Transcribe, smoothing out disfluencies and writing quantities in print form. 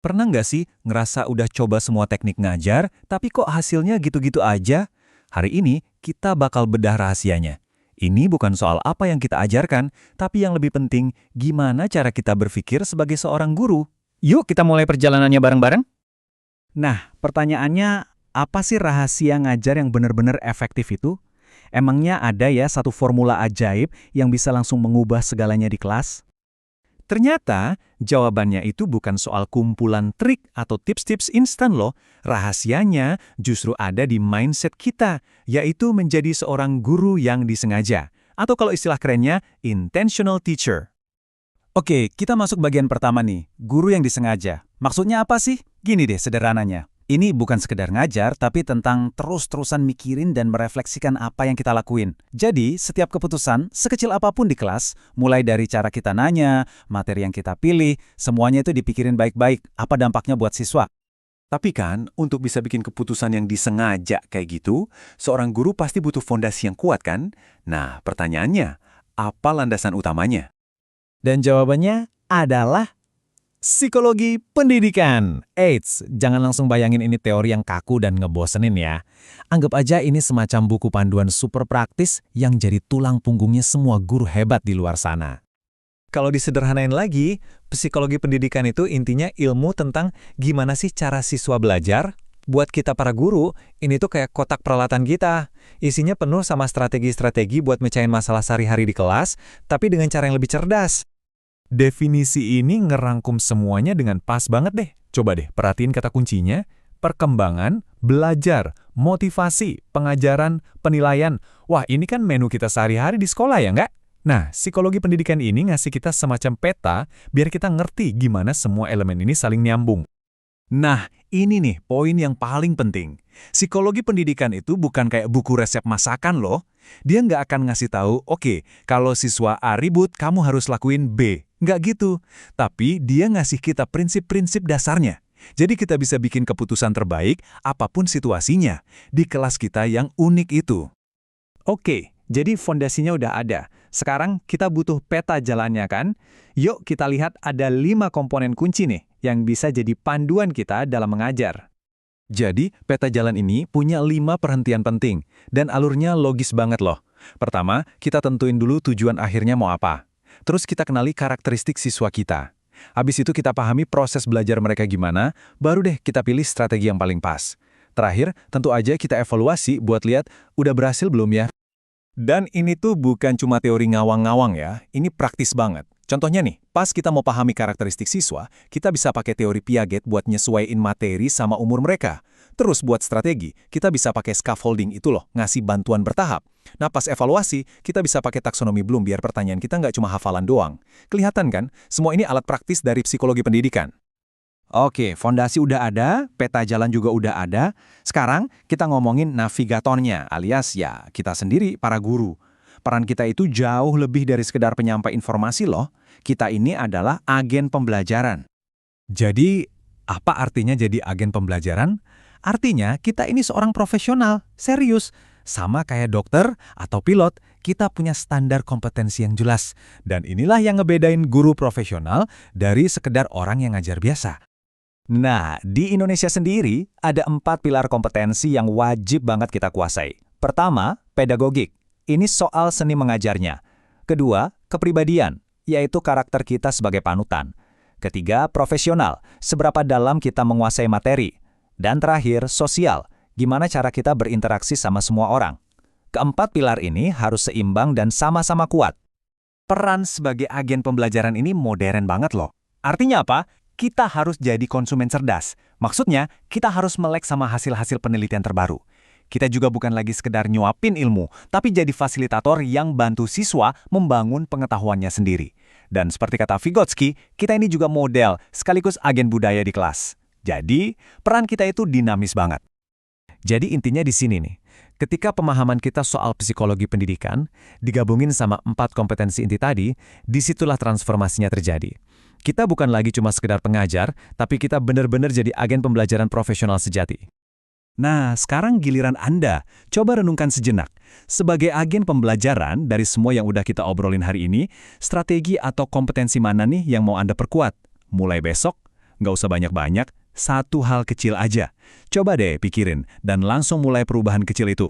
Pernah nggak sih ngerasa udah coba semua teknik ngajar, tapi kok hasilnya gitu-gitu aja? Hari ini kita bakal bedah rahasianya. Ini bukan soal apa yang kita ajarkan, tapi yang lebih penting, gimana cara kita berpikir sebagai seorang guru. Yuk kita mulai perjalanannya bareng-bareng. Nah, pertanyaannya, apa sih rahasia ngajar yang benar-benar efektif itu? Emangnya ada ya satu formula ajaib yang bisa langsung mengubah segalanya di kelas? Ternyata, jawabannya itu bukan soal kumpulan trik atau tips-tips instan loh. Rahasianya justru ada di mindset kita, yaitu menjadi seorang guru yang disengaja. Atau kalau istilah kerennya, intentional teacher. Oke, kita masuk bagian pertama nih, guru yang disengaja. Maksudnya apa sih? Gini deh sederhananya. Ini bukan sekedar ngajar, tapi tentang terus-terusan mikirin dan merefleksikan apa yang kita lakuin. Jadi, setiap keputusan, sekecil apapun di kelas, mulai dari cara kita nanya, materi yang kita pilih, semuanya itu dipikirin baik-baik, apa dampaknya buat siswa. Tapi kan, untuk bisa bikin keputusan yang disengaja kayak gitu, seorang guru pasti butuh fondasi yang kuat kan? Nah, pertanyaannya, apa landasan utamanya? Dan jawabannya adalah psikologi pendidikan. Eits, jangan langsung bayangin ini teori yang kaku dan ngebosenin ya. Anggap aja ini semacam buku panduan super praktis yang jadi tulang punggungnya semua guru hebat di luar sana. Kalau disederhanain lagi, psikologi pendidikan itu intinya ilmu tentang gimana sih cara siswa belajar. Buat kita para guru, ini tuh kayak kotak peralatan kita. Isinya penuh sama strategi-strategi buat mecahin masalah sehari-hari di kelas, tapi dengan cara yang lebih cerdas. Definisi ini ngerangkum semuanya dengan pas banget deh. Coba deh, perhatiin kata kuncinya. Perkembangan, belajar, motivasi, pengajaran, penilaian. Wah, ini kan menu kita sehari-hari di sekolah ya nggak? Nah, psikologi pendidikan ini ngasih kita semacam peta biar kita ngerti gimana semua elemen ini saling nyambung. Nah, ini nih poin yang paling penting. Psikologi pendidikan itu bukan kayak buku resep masakan loh. Dia nggak akan ngasih tahu, oke, kalau siswa A ribut, kamu harus lakuin B. Nggak gitu. Tapi dia ngasih kita prinsip-prinsip dasarnya. Jadi kita bisa bikin keputusan terbaik apapun situasinya di kelas kita yang unik itu. Oke, jadi fondasinya udah ada. Sekarang kita butuh peta jalannya kan? Yuk kita lihat ada 5 komponen kunci nih yang bisa jadi panduan kita dalam mengajar. Jadi, peta jalan ini punya 5 perhentian penting, dan alurnya logis banget loh. Pertama, kita tentuin dulu tujuan akhirnya mau apa. Terus kita kenali karakteristik siswa kita. Habis itu kita pahami proses belajar mereka gimana, baru deh kita pilih strategi yang paling pas. Terakhir, tentu aja kita evaluasi buat lihat udah berhasil belum ya. Dan ini tuh bukan cuma teori ngawang-ngawang ya, ini praktis banget. Contohnya nih, pas kita mau pahami karakteristik siswa, kita bisa pakai teori Piaget buat nyesuaiin materi sama umur mereka. Terus buat strategi, kita bisa pakai scaffolding itu loh, ngasih bantuan bertahap. Nah pas evaluasi, kita bisa pakai taksonomi Bloom biar pertanyaan kita nggak cuma hafalan doang. Kelihatan kan, semua ini alat praktis dari psikologi pendidikan. Oke, fondasi udah ada, peta jalan juga udah ada. Sekarang kita ngomongin navigatornya, alias ya kita sendiri para guru. Peran kita itu jauh lebih dari sekedar penyampai informasi loh. Kita ini adalah agen pembelajaran. Jadi, apa artinya jadi agen pembelajaran? Artinya kita ini seorang profesional, serius. Sama kayak dokter atau pilot, kita punya standar kompetensi yang jelas. Dan inilah yang ngebedain guru profesional dari sekedar orang yang ngajar biasa. Nah, di Indonesia sendiri ada 4 pilar kompetensi yang wajib banget kita kuasai. Pertama, pedagogik. Ini soal seni mengajarnya. Kedua, kepribadian, yaitu karakter kita sebagai panutan. Ketiga, profesional, seberapa dalam kita menguasai materi. Dan terakhir, sosial, gimana cara kita berinteraksi sama semua orang. Keempat pilar ini harus seimbang dan sama-sama kuat. Peran sebagai agen pembelajaran ini modern banget loh. Artinya apa? Kita harus jadi konsumen cerdas. Maksudnya, kita harus melek sama hasil-hasil penelitian terbaru. Kita juga bukan lagi sekedar nyuapin ilmu, tapi jadi fasilitator yang bantu siswa membangun pengetahuannya sendiri. Dan seperti kata Vygotsky, kita ini juga model sekaligus agen budaya di kelas. Jadi, peran kita itu dinamis banget. Jadi intinya di sini nih, ketika pemahaman kita soal psikologi pendidikan digabungin sama 4 kompetensi inti tadi, disitulah transformasinya terjadi. Kita bukan lagi cuma sekedar pengajar, tapi kita benar-benar jadi agen pembelajaran profesional sejati. Nah, sekarang giliran Anda. Coba renungkan sejenak. Sebagai agen pembelajaran dari semua yang udah kita obrolin hari ini, strategi atau kompetensi mana nih yang mau Anda perkuat? Mulai besok, Nggak usah banyak-banyak, satu hal kecil aja. Coba deh pikirin, dan langsung mulai perubahan kecil itu.